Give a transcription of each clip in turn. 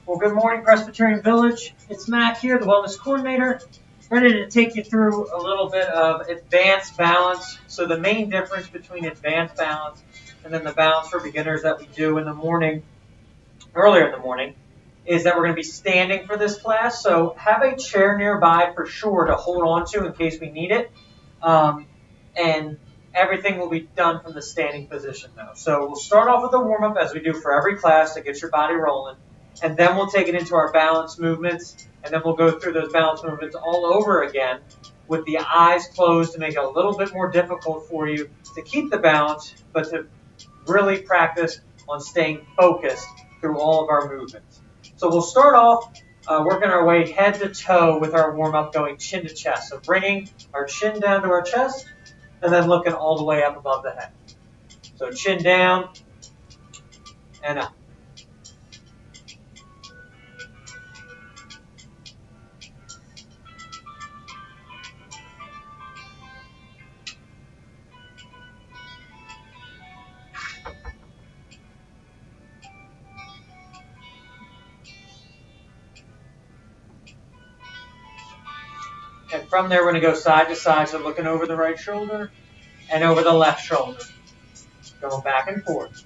Well, good morning, Presbyterian Village. It's Mac here, the Wellness Coordinator, ready to take you through a little bit of advanced balance. So the main difference between advanced balance and then the balance for beginners that we do in the morning, earlier in the morning, is that we're going to be standing for this class. So have a chair nearby for sure to hold on to in case we need it. And everything will be done from the standing position though. So we'll start off with a warm-up as we do for every class to get your body rolling. And then we'll take it into our balance movements, and then we'll go through those balance movements all over again with the eyes closed to make it a little bit more difficult for you to keep the balance, but to really practice on staying focused through all of our movements. So we'll start off working our way head to toe with our warm-up going chin to chest. So bringing our chin down to our chest and then looking all the way up above the head. So chin down and up. And from there, we're going to go side to side, so looking over the right shoulder and over the left shoulder. Going back and forth.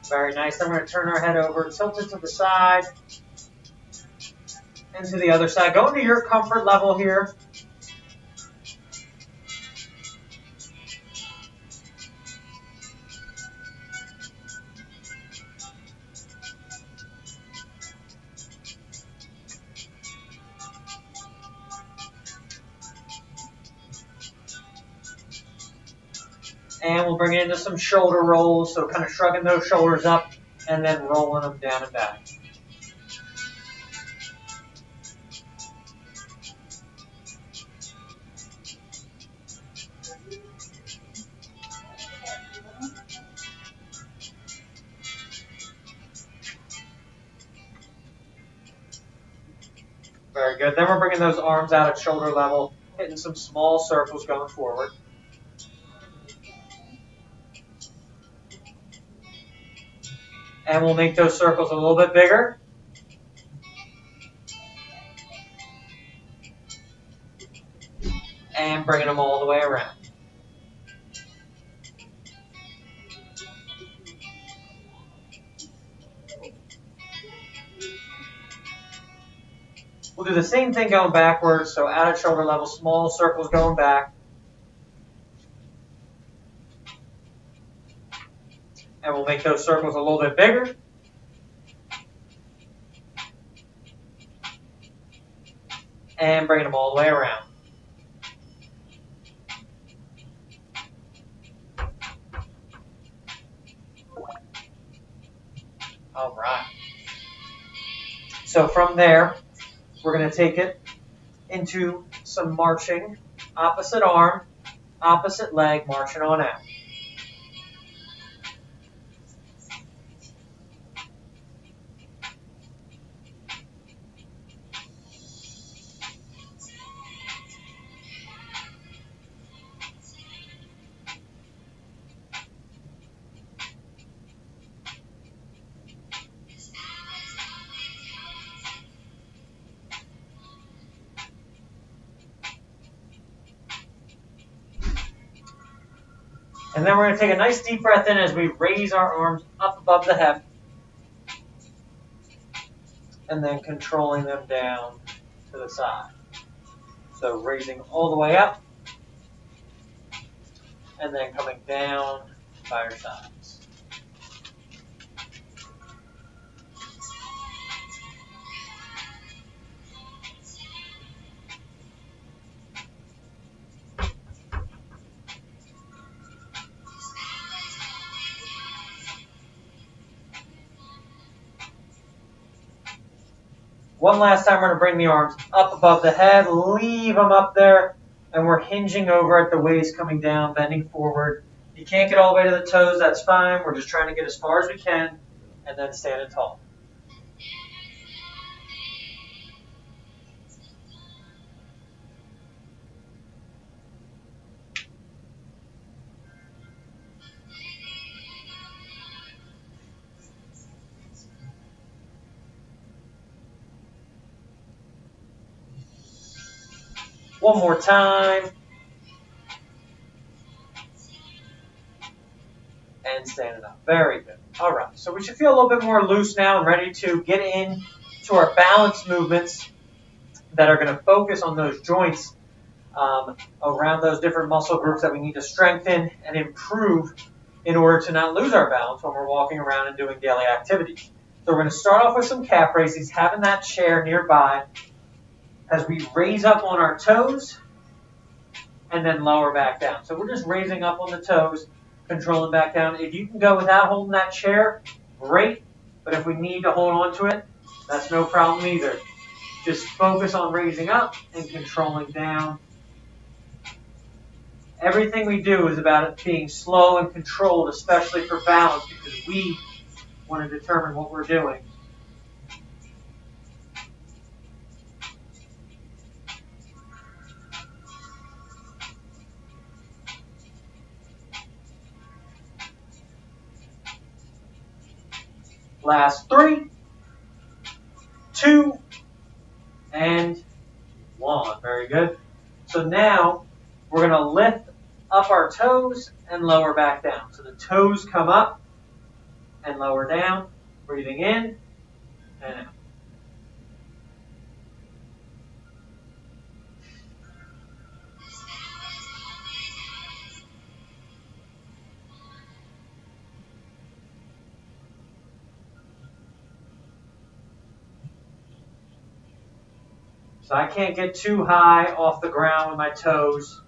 Very nice. Then we're going to turn our head over, tilt it to the side, and to the other side. Go into your comfort level here. And we'll bring it into some shoulder rolls, so kind of shrugging those shoulders up and then rolling them down and back. Very good. Then we're bringing those arms out at shoulder level, hitting some small circles going forward. And we'll make those circles a little bit bigger. And bringing them all the way around. We'll do the same thing going backwards, so out at shoulder level, small circles going back. And we'll make those circles a little bit bigger. And bringing them all the way around. All right. So from there, we're going to take it into some marching, opposite arm, opposite leg, marching on out. And then we're going to take a nice deep breath in as we raise our arms up above the head. And then controlling them down to the side. So raising all the way up. And then coming down by your sides. One last time, we're going to bring the arms up above the head, leave them up there, and we're hinging over at the waist, coming down, bending forward. you can't get all the way to the toes, that's fine. We're just trying to get as far as we can and then standing tall. One more time. And standing up. Very good. All right. So we should feel a little bit more loose now and ready to get into our balance movements that are going to focus on those joints around those different muscle groups that we need to strengthen and improve in order to not lose our balance when we're walking around and doing daily activities. So we're going to start off with some calf raises, having that chair nearby as we raise up on our toes and then lower back down. So we're just raising up on the toes, controlling back down. If you can go without holding that chair, great. But if we need to hold on to it, that's no problem either. Just focus on raising up and controlling down. Everything we do is about it being slow and controlled, especially for balance, because we want to determine what we're doing. Last 3, 2, and 1. Very good. So now we're going to lift up our toes and lower back down. So the toes come up and lower down, breathing in and out. So I can't get too high off the ground with my toes.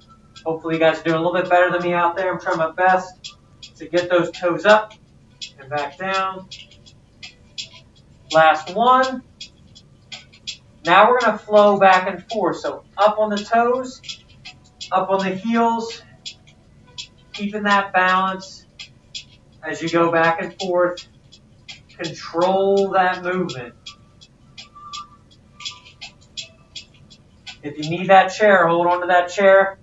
Hopefully you guys are doing a little bit better than me out there. I'm trying my best to get those toes up and back down. Last 1. Now we're going to flow back and forth. So up on the toes, up on the heels, keeping that balance as you go back and forth. Control that movement. If you need that chair, hold on to that chair.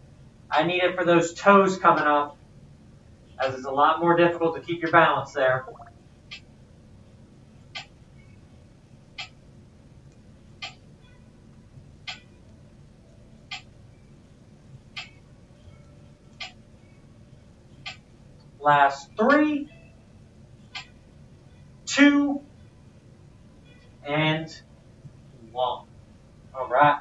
I need it for those toes coming up, as it's a lot more difficult to keep your balance there. Last 3, 2, and 1. All right.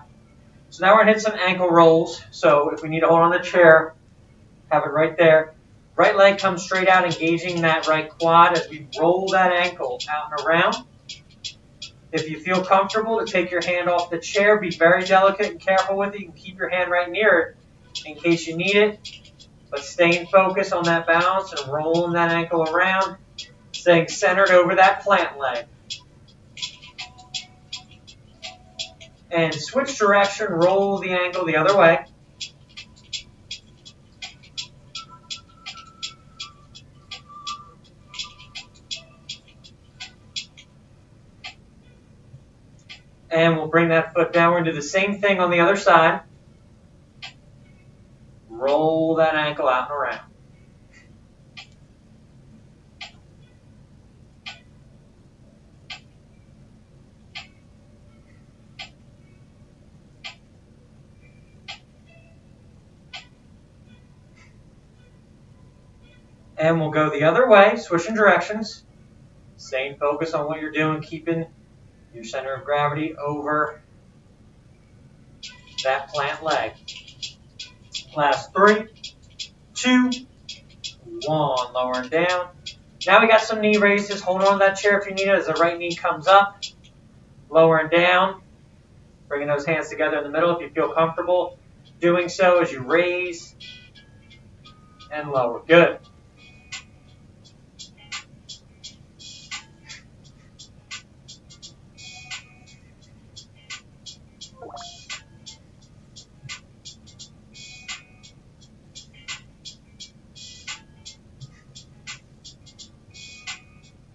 So now we're going to hit some ankle rolls. So if we need to hold on the chair, have it right there. Right leg comes straight out, engaging that right quad as we roll that ankle out and around. If you feel comfortable to take your hand off the chair, be very delicate and careful with it. You can keep your hand right near it in case you need it. But staying focused on that balance and rolling that ankle around, staying centered over that plant leg. And switch direction, roll the ankle the other way. And we'll bring that foot down. We're going to do the same thing on the other side. Roll that ankle out and around. And we'll go the other way, switching directions. Staying focused on what you're doing, keeping your center of gravity over that plant leg. Last 3, 2, 1. Lower and down. Now we got some knee raises. Hold on to that chair if you need it as the right knee comes up. Lower and down. Bringing those hands together in the middle if you feel comfortable doing so as you raise and lower. Good.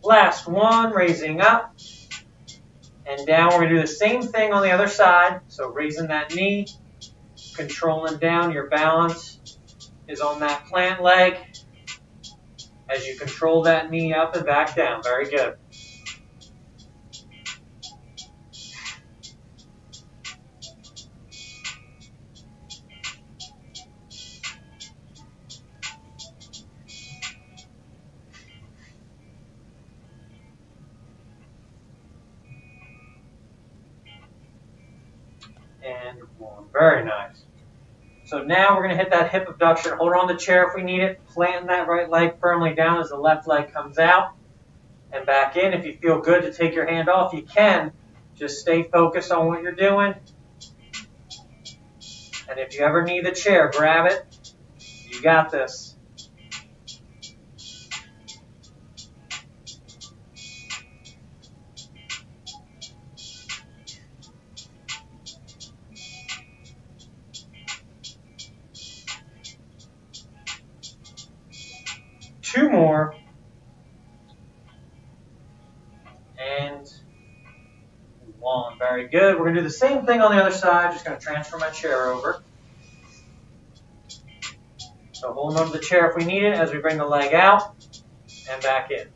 Last one, raising up and down. We're going to do the same thing on the other side. So raising that knee, controlling down. Your balance is on that plant leg as you control that knee up and back down. Very good. And one. Very nice. So now we're going to hit that hip abduction. Hold on the chair if we need it. Planting that right leg firmly down as the left leg comes out and back in. If you feel good to take your hand off, you can. Just stay focused on what you're doing. And if you ever need the chair, grab it. You got this. Two more. And one. Very good. We're going to do the same thing on the other side. Just going to transfer my chair over. So holding on to the chair if we need it as we bring the leg out and back in.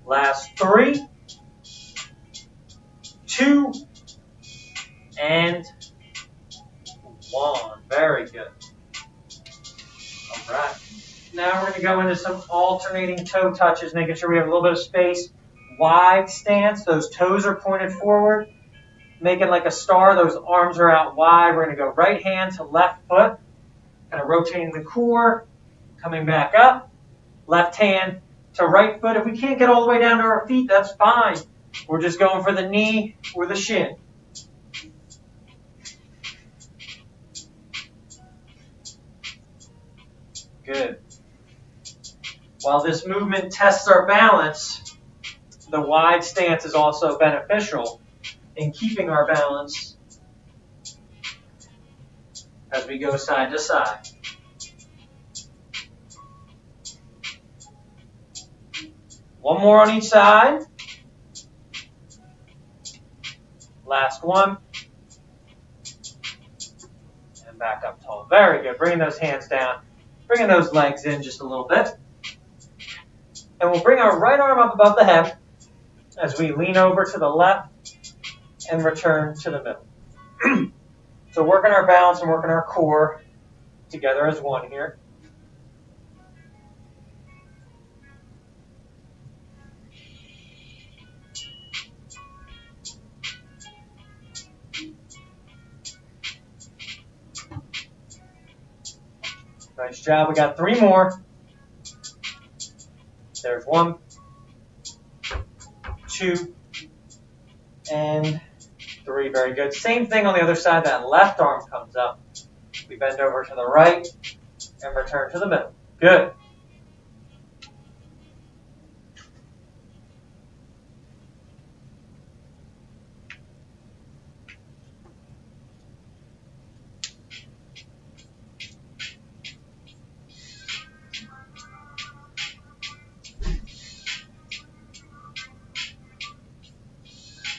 Last 3, 2, and 1. Very good. All right. Now we're going to go into some alternating toe touches, making sure we have a little bit of space. Wide stance. Those toes are pointed forward, making like a star. Those arms are out wide. We're going to go right hand to left foot, kind of rotating the core, coming back up. Left hand to right foot. If we can't get all the way down to our feet, that's fine. We're just going for the knee or the shin. Good. While this movement tests our balance, the wide stance is also beneficial in keeping our balance as we go side to side. One more on each side. Last one. And back up tall. Very good. Bringing those hands down. Bringing those legs in just a little bit. And we'll bring our right arm up above the head as we lean over to the left and return to the middle. So working our balance and working our core together as one here. Nice job. We got 3 more. There's 1, 2, and 3. Very good. Same thing on the other side. That left arm comes up. We bend over to the right and return to the middle. Good.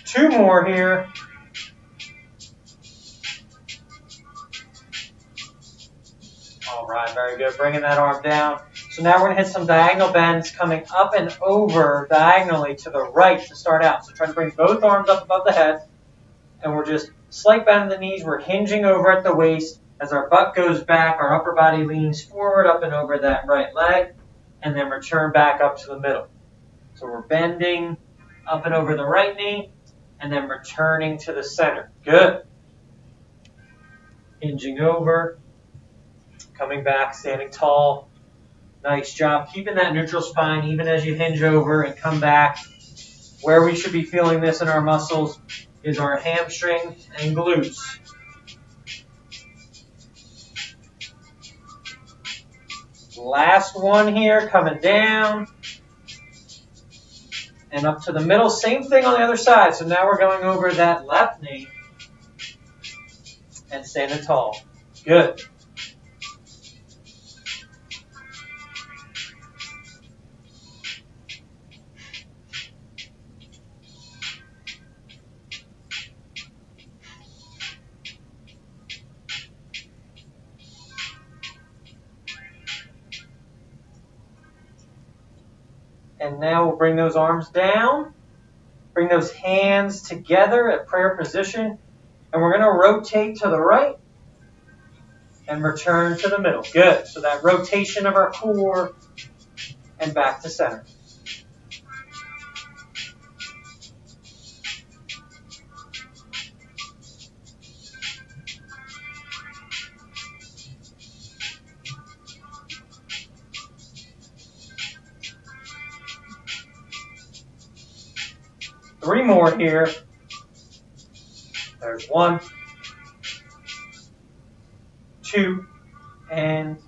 Two more here. All right, very good. Bringing that arm down. So now we're going to hit some diagonal bends coming up and over diagonally to the right to start out. So try to bring both arms up above the head. And we're just slight bend in the knees. We're hinging over at the waist. As our butt goes back, our upper body leans forward up and over that right leg. And then return back up to the middle. So we're bending up and over the right knee. And then returning to the center. Good. Hinging over. Coming back, standing tall. Nice job. Keeping that neutral spine even as you hinge over and come back. Where we should be feeling this in our muscles is our hamstrings and glutes. Last one here, coming down. and up to the middle. Same thing on the other side. So now we're going over that left knee and standing tall. Good. And now we'll bring those arms down, bring those hands together at prayer position, and we're going to rotate to the right and return to the middle. Good. So that rotation of our core and back to center. Three more here. There's 1, 2, and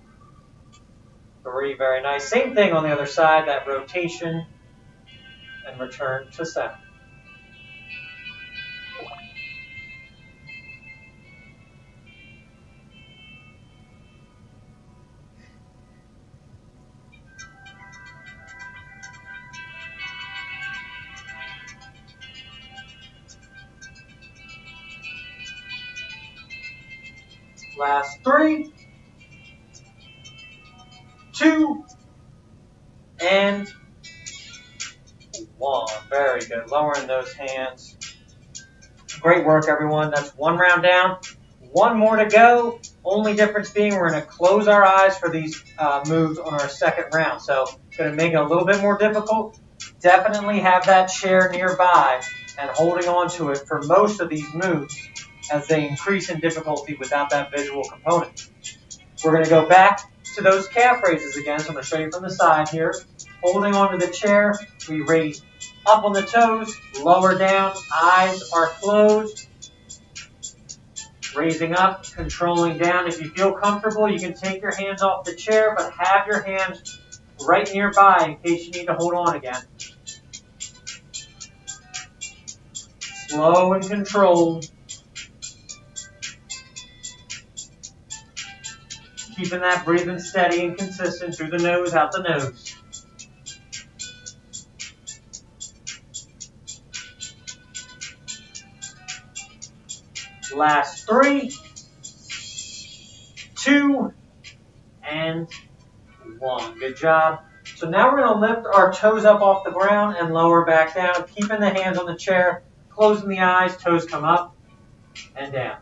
3. Very nice. Same thing on the other side, that rotation and return to center. Last 3, 2, and 1. Very good. Lowering those hands. Great work, everyone. That's 1 round down. 1 more to go. Only difference being we're going to close our eyes for these moves on our second round. So going to make it a little bit more difficult. Definitely have that chair nearby and holding on to it for most of these moves as they increase in difficulty without that visual component. We're going to go back to those calf raises again. So I'm going to show you from the side here. Holding onto the chair, we raise up on the toes, lower down, eyes are closed. Raising up, controlling down. If you feel comfortable, you can take your hands off the chair, but have your hands right nearby in case you need to hold on again. Slow and controlled. Keeping that breathing steady and consistent through the nose, out the nose. Last 3, 2, and 1. Good job. So now we're going to lift our toes up off the ground and lower back down, keeping the hands on the chair, closing the eyes, toes come up and down.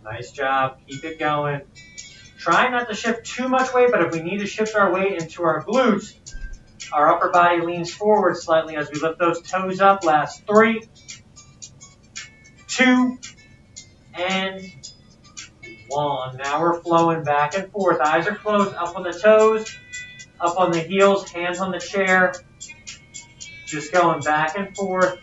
Nice job. Keep it going. Try not to shift too much weight, but if we need to shift our weight into our glutes, our upper body leans forward slightly as we lift those toes up. Last 3, 2, and 1. Now we're flowing back and forth. Eyes are closed, up on the toes, up on the heels, hands on the chair. Just going back and forth.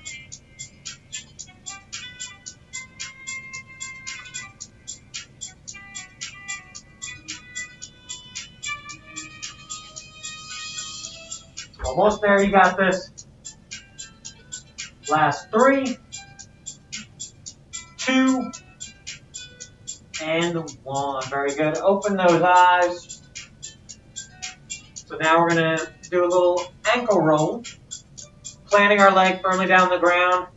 Almost there, you got this. Last 3, 2, and 1. Very good. Open those eyes. So now we're going to do a little ankle roll. Planting our leg firmly down the ground.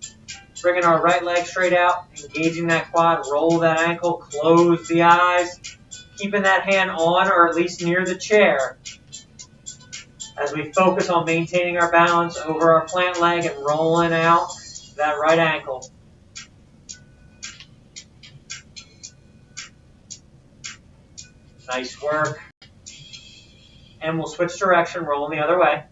Bringing our right leg straight out. Engaging that quad. Roll that ankle. Close the eyes. Keeping that hand on or at least near the chair as we focus on maintaining our balance over our plant leg and rolling out that right ankle. Nice work. And we'll switch direction, rolling the other way.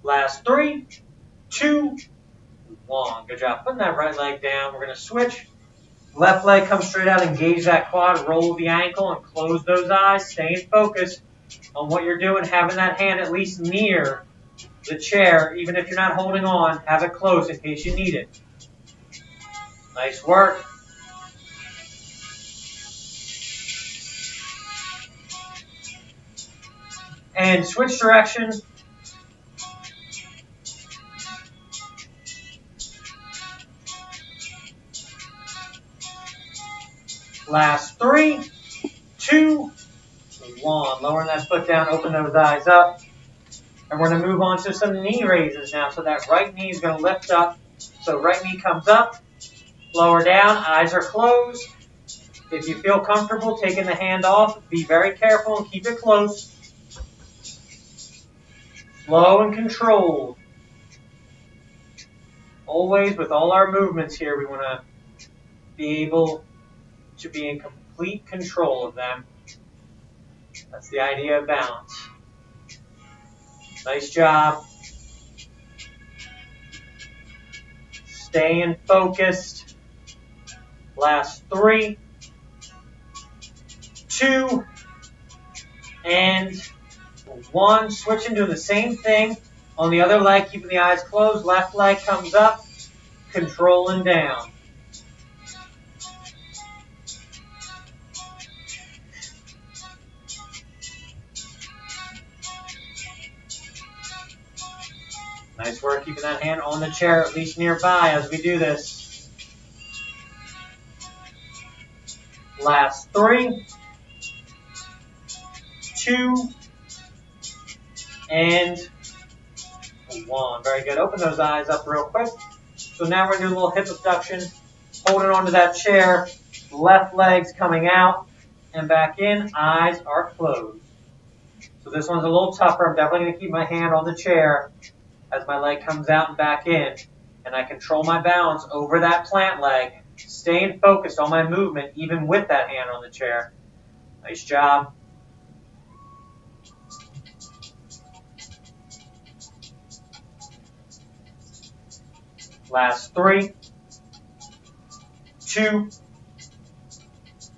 Last 3, 2, 1. Good job. Putting that right leg down. We're going to switch. Left leg comes straight out, engage that quad, roll the ankle, and close those eyes. Staying focused on what you're doing, having that hand at least near the chair. Even if you're not holding on, have it close in case you need it. Nice work. And switch direction. Last 3, 2, 1. Lowering that foot down, open those eyes up. And we're going to move on to some knee raises now. So that right knee is going to lift up. So right knee comes up, lower down, eyes are closed. If you feel comfortable taking the hand off, be very careful and keep it close. Slow and controlled. Always with all our movements here, we want to be able to be in complete control of them. That's the idea of balance. Nice job. Staying focused. Last 3, 2, and 1. Switching to the same thing on the other leg, keeping the eyes closed. Left leg comes up, controlling down. Nice work keeping that hand on the chair, at least nearby as we do this. Last 3, 2, and 1. Very good. Open those eyes up real quick. So now we're going to do a little hip abduction, holding onto that chair. Left leg's coming out and back in. Eyes are closed. So this one's a little tougher. I'm definitely going to keep my hand on the chair as my leg comes out and back in. And I control my balance over that plant leg, staying focused on my movement even with that hand on the chair. Nice job. Last 3, 2,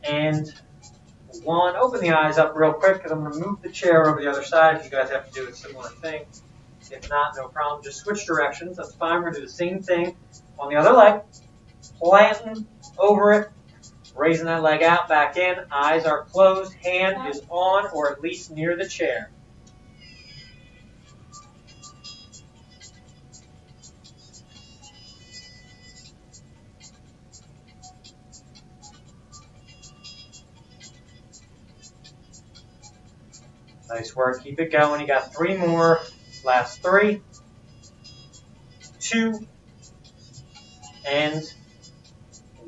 and 1. Open the eyes up real quick because I'm going to move the chair over the other side if you guys have to do a similar thing. If not, no problem. Just switch directions. That's fine. We're going to do the same thing on the other leg. Planting over it, raising that leg out, back in. Eyes are closed. Hand is on or at least near the chair. Nice work. Keep it going. You got 3 more. Last 3, 2, and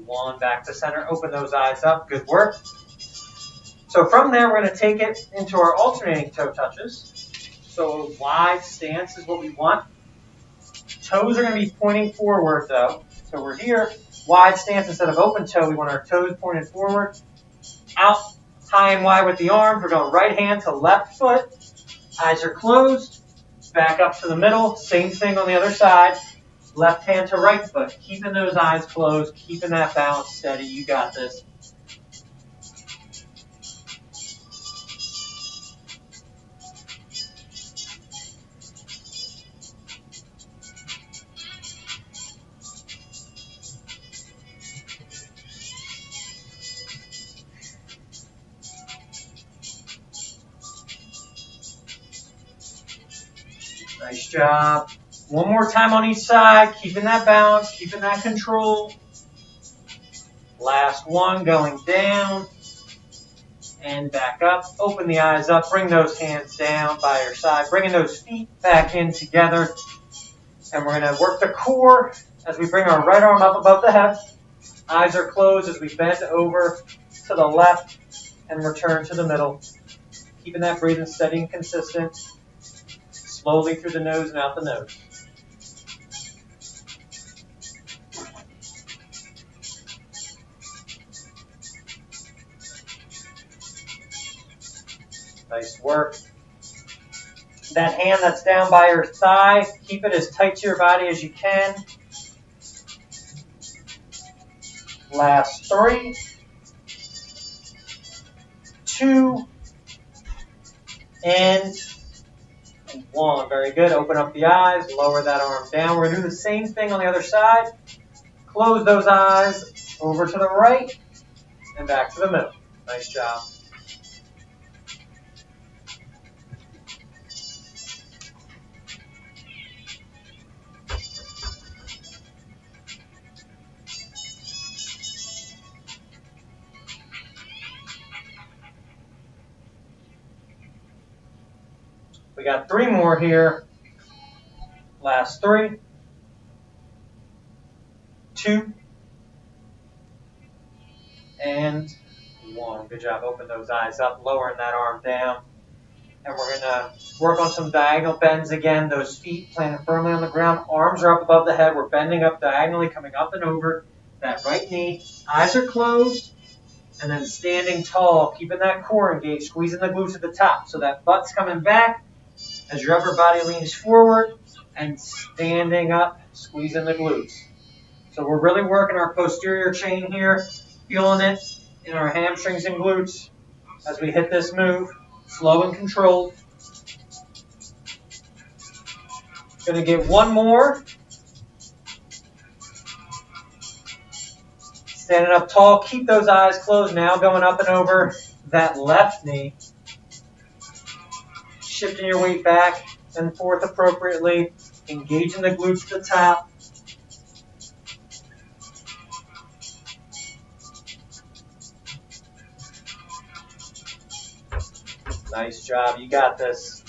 1. Back to center. Open those eyes up. Good work. So from there, we're going to take it into our alternating toe touches. So a wide stance is what we want. Toes are going to be pointing forward, though. So we're here. Wide stance instead of open toe. We want our toes pointed forward. Out high and wide with the arms. We're going right hand to left foot. Eyes are closed. Back up to the middle. Same thing on the other side. Left hand to right foot. Keeping those eyes closed. Keeping that balance steady. You got this. Nice job. One more time on each side, keeping that balance, keeping that control. Last 1, going down and back up. Open the eyes up, bring those hands down by your side, bringing those feet back in together. And we're going to work the core as we bring our right arm up above the head. Eyes are closed as we bend over to the left and return to the middle. Keeping that breathing steady and consistent. Slowly through the nose and out the nose. Nice work. That hand that's down by your thigh, keep it as tight to your body as you can. Last 3, 2, and 1. Very good. Open up the eyes, lower that arm down. We're going to do the same thing on the other side. Close those eyes over to the right and back to the middle. Nice job. We got 3 more here. Last 3, 2, and 1. Good job. Open those eyes up, lowering that arm down. And we're going to work on some diagonal bends again. Those feet planted firmly on the ground. Arms are up above the head. We're bending up diagonally, coming up and over that right knee. Eyes are closed. And then standing tall, keeping that core engaged, squeezing the glutes at the top. So that butt's coming back as your upper body leans forward. And standing up, squeezing the glutes. So we're really working our posterior chain here, feeling it in our hamstrings and glutes as we hit this move. Slow and controlled. Going to get 1 more. Standing up tall, keep those eyes closed now, going up and over that left knee. Shifting your weight back and forth appropriately. Engaging the glutes at the top. Nice job. You got this.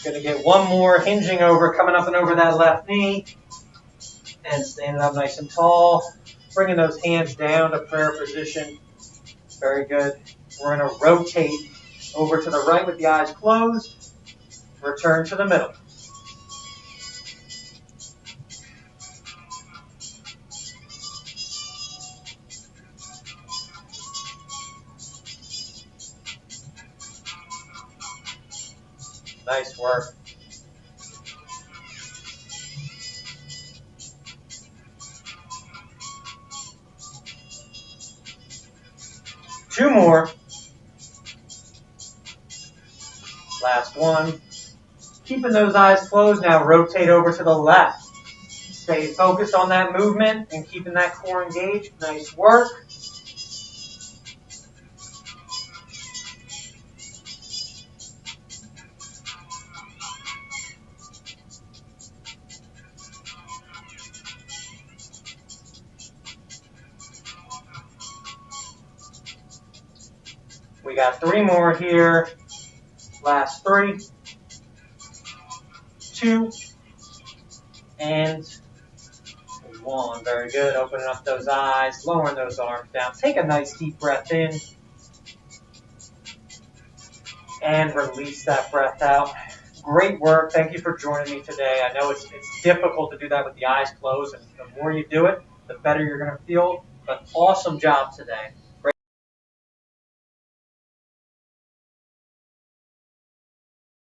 Going to get 1 more, hinging over, coming up and over that left knee. And standing up nice and tall. Bringing those hands down to prayer position. Very good. We're going to rotate over to the right with the eyes closed. Return to the middle. Nice work. Two more. Last one. Keeping those eyes closed now, rotate over to the left. Stay focused on that movement and keeping that core engaged. Nice work. We got 3 more here. Last 3, 2, and 1. Very good. Opening up those eyes, lowering those arms down. Take a nice deep breath in. And release that breath out. Great work. Thank you for joining me today. I know it's difficult to do that with the eyes closed, and the more you do it, the better you're going to feel. But awesome job today.